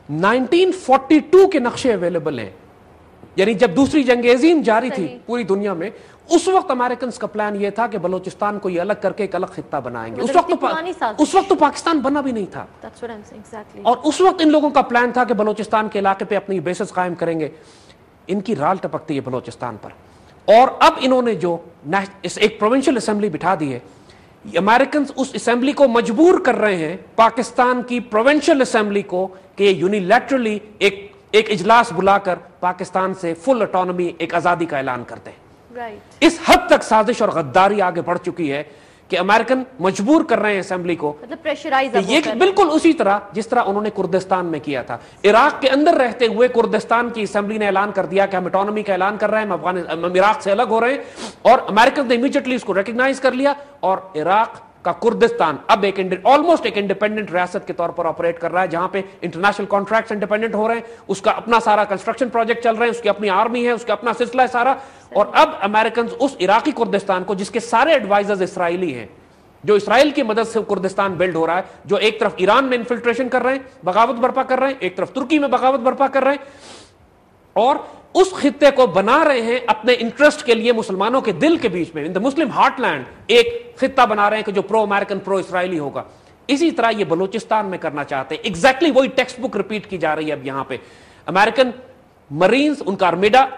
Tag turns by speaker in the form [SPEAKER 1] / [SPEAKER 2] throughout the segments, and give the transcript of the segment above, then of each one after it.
[SPEAKER 1] 1942 کے نقشے اویلیبل ہیں، یعنی جب دوسری جنگ عظیم جاری تھی پوری دنیا میں، اس وقت امریکنز کا پلان یہ تھا کہ بلوچستان کو یہ الگ کر کے ایک الگ خطہ بنائیں گے. اس وقت تو پاکستان بنا بھی نہیں تھا، اور اس وقت ان لوگوں کا پلان تھا کہ بلوچستان کے علاقے پہ اپنی بیسز قائم کریں گے. ان کی رال ٹپکتی ہے بلوچستان پر، اور اب انہوں نے جو ایک پروونشل اسمبلی بٹھا دی ہے، امریکنز اس اسمبلی کو مجبور کر رہے ہیں پاکستان کی پروونشل اسمبلی کو کہ یونیلیٹرلی ایک اجلاس بلا کر پاکستان سے فل اٹانومی، ایک آزادی کا اعلان کرتے ہیں. اس حد تک سازش اور غداری آگے بڑھ چکی ہے کہ امریکن مجبور کر رہے ہیں اسمبلی کو، یہ بالکل اسی طرح جس طرح انہوں نے کردستان میں کیا تھا. عراق کے اندر رہتے ہوئے کردستان کی اسمبلی نے اعلان کر دیا کہ ہم اٹانومی کا اعلان کر رہے ہیں، ہم عراق سے الگ ہو رہے ہیں، اور امریکن نے امیڈیٹلی اس کو ریکگنائز کر لیا، اور عراق کا کردستان اب ایک آلموسٹ ایک انڈیپینڈنٹ ریاست کے طور پر آپریٹ کر رہا ہے، جہاں پہ انٹرنیشنل کانٹریکٹس انڈیپینڈنٹ ہو رہے ہیں، اس کا اپنا سارا کنسٹرکشن پروجیکٹ چل رہے ہیں، اس کی اپنی آرمی ہے، اس کا اپنا سلسلہ ہے سارا. اور اب امریکنز اس عراقی کردستان کو، جس کے سارے ایڈوائزرز اسرائیلی ہیں، جو اسرائیل کی مدد سے کردستان بلڈ ہو رہا ہے، جو ایک طرف ایران میں انفلٹریشن کر رہے ہیں، بغاوت برپا کر رہے ہیں، ایک طرف ترکی میں بغاوت برپا کر رہے ہیں، اور اس خطے کو بنا رہے ہیں اپنے انٹرسٹ کے لیے، مسلمانوں کے دل کے بیچ میں، ان دا مسلم ہارٹ لینڈ ایک خطہ بنا رہے ہیں کہ جو پرو امریکن پرو اسرائیلی ہوگا. اسی طرح یہ بلوچستان میں کرنا چاہتے ہیں. ایگزیکٹلی وہی ٹیکسٹ بک ریپیٹ کی جا رہی ہے اب یہاں پہ. امریکن مرینز، ان کا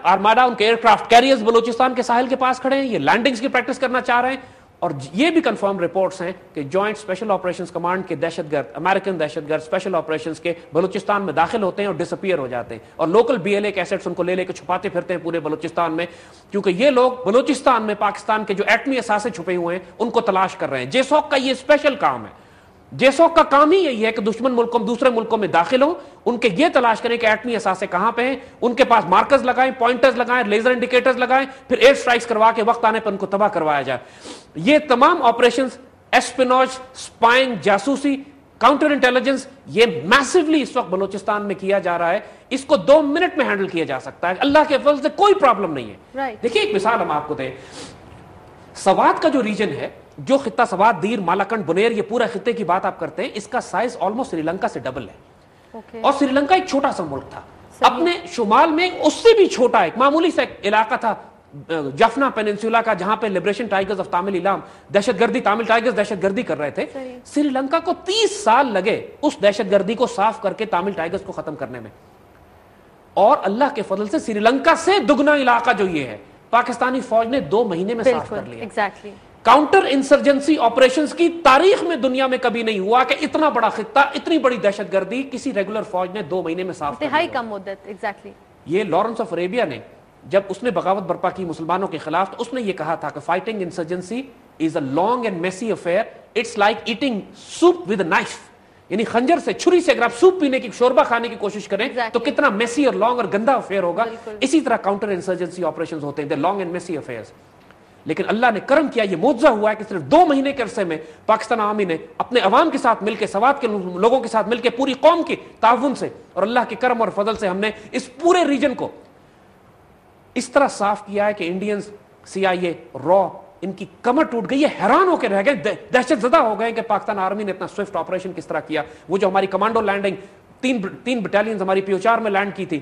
[SPEAKER 1] آرماڈا، ان کے ایئر کرافٹ کیریئرز بلوچستان کے ساحل کے پاس کھڑے ہیں، یہ لینڈنگز کی پریکٹس کرنا چاہ رہے ہیں. اور یہ بھی کنفرم رپورٹس ہیں کہ جوائنٹ اسپیشل آپریشنز کمانڈ کے دہشت گرد، امریکن دہشت گرد اسپیشل آپریشنز کے بلوچستان میں داخل ہوتے ہیں اور ڈس اپیئر ہو جاتے ہیں، اور لوکل بی ایل اے کے ایسٹس ان کو لے کے چھپاتے پھرتے ہیں پورے بلوچستان میں، کیونکہ یہ لوگ بلوچستان میں پاکستان کے جو ایٹمی اثاثے چھپے ہوئے ہیں ان کو تلاش کر رہے ہیں. جیسوک کا یہ اسپیشل کام ہے. جیسوک کا کام ہی یہی ہے کہ دشمن ملکوں دوسرے ملکوں میں داخل ہوں، ان کے یہ تلاش کریں کہ ایٹمی اثاثے کہاں پہ ہیں، ان کے پاس مارکرز لگائیں، پوائنٹرز لگائیں، لیزر انڈیکیٹرز لگائیں، پھر ایئر اسٹرائکس کروا کے وقت آنے پر ان کو تباہ کروایا جائے. یہ تمام آپریشنز، اسپینوج، سپائنگ، جاسوسی، کاؤنٹر انٹیلیجنس، یہ میسیولی اس وقت بلوچستان میں کیا جا رہا ہے. اس کو 2 منٹ میں ہینڈل کیا جا سکتا ہے، اللہ کے فضل سے کوئی پرابلم نہیں ہے. دیکھیے ایک مثال ہم آپ کو دیں، سوات کا جو ریجن ہے، جو خطہ سوات، دیر، مالاکنڈ، بنیر، یہ پورا خطے کی بات آپ کرتے ہیں، اس کا سائز آلموسٹ سری لنکا سے ڈبل ہے. اور سری لنکا ایک چھوٹا سا ملک تھا، اپنے شمال میں اس سے بھی چھوٹا ایک معمولی سا علاقہ تھا جفنا پیننسولا کا، جہاں پہ liberation tigers of Tamil Ilam دہشت گردی، تامل ٹائگرز دہشت گردی کر رہے تھے. سری لنکا کو 30 سال لگے اس دہشت گردی کو صاف کر کے تامل ٹائگرز کو ختم کرنے میں، اور اللہ کے فضل سے سری لنکا سے دگنا علاقہ جو یہ ہے پاکستانی فوج نے 2 مہینے میں صاف کر لیا. کاؤنٹر انسرجنسی آپریشنز کی تاریخ میں دنیا میں کبھی نہیں ہوا کہ اتنا بڑا خطہ، اتنی بڑی دہشت گردی کسی ریگولر فوج نے 2 مہینے میں صاف کر لیا. کم مدت. یہ لارنس آف اریبیا نے جب اس نے بغاوت برپا کی مسلمانوں کے خلاف، تو اس نے یہ کہا تھا کہ fighting insurgency is a long and messy affair, it's like eating soup with a knife. یعنی خنجر سے، چھری سے اگر آپ سوپ پینے کی، شوربہ کھانے کی کوشش کریں تو کتنا میسی اور لانگ اور گندا افیئر ہوگا. اسی طرح کاؤنٹر انسرجنسی آپریشنز ہوتے ہیں، دے لانگ اینڈ میسی افیئرز. لیکن اللہ نے کرم کیا، یہ معجزہ ہوا ہے کہ صرف 2 مہینے کے عرصے میں پاکستان عوامی نے اپنے عوام کے ساتھ مل کے، سوات کے لوگوں کے ساتھ مل کے، پوری قوم کے تعاون سے اور اللہ کے کرم اور فضل سے ہم نے اس پورے ریجن کو اس طرح صاف کیا ہے کہ انڈینز، سی آئی اے، را، ان کی کمر ٹوٹ گئی، یہ حیران ہو کے رہ گئے، دہشت زدہ ہو گئے کہ پاکستان آرمی نے اتنا سوئفٹ آپریشن کس طرح کیا. وہ جو ہماری کمانڈو لینڈنگ، 3 بٹالینز ہماری PO4 میں لینڈ کی تھی،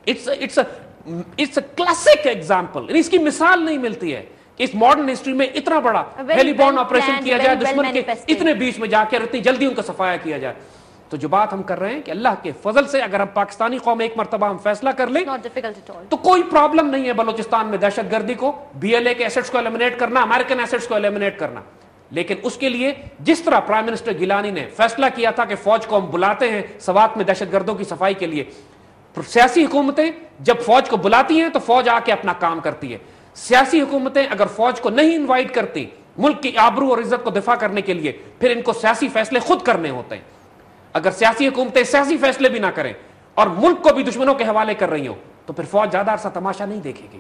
[SPEAKER 1] اٹس اے کلاسک ایگزامپل. اس کی مثال نہیں ملتی ہے کہ اس ماڈرن ہسٹری میں اتنا بڑا ہیلی بورن آپریشن کیا جائے، دشمن کے اتنے بیچ میں جا کے اتنی جلدی ان کا صفایا کیا جائے. تو جو بات ہم کر رہے ہیں کہ اللہ کے فضل سے اگر ہم پاکستانی قوم ایک مرتبہ ہم فیصلہ کر لیں تو کوئی پرابلم نہیں ہے بلوچستان میں دہشت گردی کو، BLA کے ایسٹس کو ایلیمنیٹ کرنا، امریکن ایسٹس کو ایلیمنیٹ کرنا. لیکن اس کے لیے جس طرح پرائم منسٹر گیلانی نے فیصلہ کیا تھا کہ فوج کو ہم بلاتے ہیں سوات میں دہشت گردوں کی صفائی کے لیے، سیاسی حکومتیں جب فوج کو بلاتی ہیں تو فوج آ کے اپنا کام کرتی ہے. سیاسی حکومتیں اگر فوج کو نہیں انوائٹ کرتی ملک کی آبرو اور عزت کو دفاع کرنے کے لیے، پھر ان کو سیاسی فیصلے خود کرنے ہوتے ہیں. اگر سیاسی حکومتیں سیاسی فیصلے بھی نہ کریں اور ملک کو بھی دشمنوں کے حوالے کر رہی ہوں تو پھر فوج زیادہ عرصہ تماشا نہیں دیکھے گی.